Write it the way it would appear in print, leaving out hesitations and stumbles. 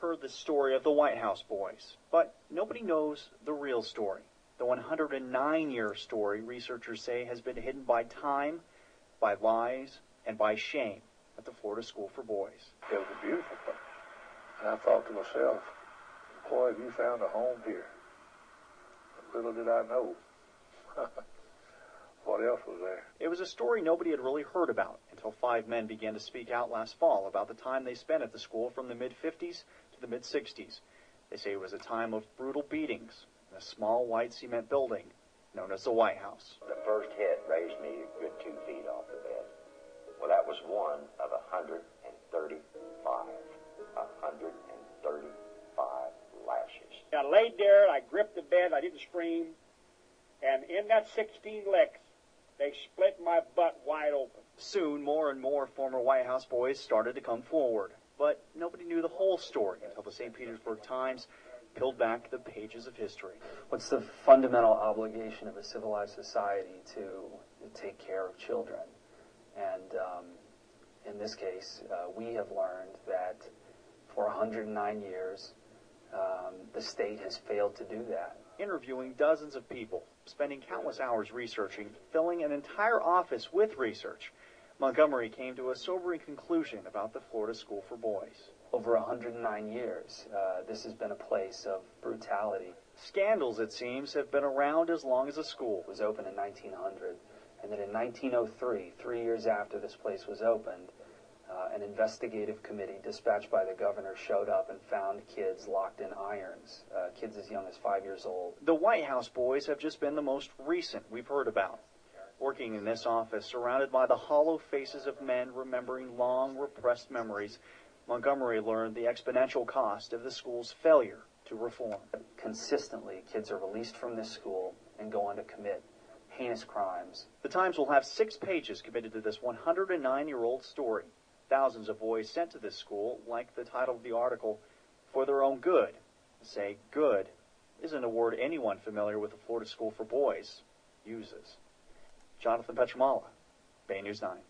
heard the story of the White House boys, but nobody knows the real story. The 109-year story, researchers say, has been hidden by time, by lies, and by shame at the Florida School for Boys. It was a beautiful place. And I thought to myself, boy, have you found a home here. Little did I know what else was there. It was a story nobody had really heard about until 5 men began to speak out last fall about the time they spent at the school from the mid-50s to the mid-60s. They say it was a time of brutal beatings in a small white cement building known as the White House. The first hit raised me a good 2 feet off the bed. Well, that was one of 135 lashes. I laid there, I gripped the bed, I didn't scream, and in that 16 licks, they split my butt wide open. Soon, more and more former White House boys started to come forward, but nobody knew the whole story until the St. Petersburg Times peeled back the pages of history. What's the fundamental obligation of a civilized society to take care of children? And in this case, we have learned that for 109 years, the state has failed to do that. Interviewing dozens of people, spending countless hours researching, filling an entire office with research, Montgomery came to a sobering conclusion about the Florida School for Boys. Over 109 years, this has been a place of brutality. Scandals, it seems, have been around as long as the school. It was opened in 1900, and then in 1903, 3 years after this place was opened, an investigative committee dispatched by the governor showed up and found kids locked in irons, kids as young as 5 years old. The White House boys have just been the most recent we've heard about. Working in this office, surrounded by the hollow faces of men remembering long repressed memories, Montgomery learned the exponential cost of the school's failure to reform. Consistently, kids are released from this school and go on to commit heinous crimes. The Times will have 6 pages committed to this 109-year-old story. Thousands of boys sent to this school, like the title of the article, for their own good. Say good isn't a word anyone familiar with the Florida School for Boys uses. Jonathan Petramala, BayNews 9.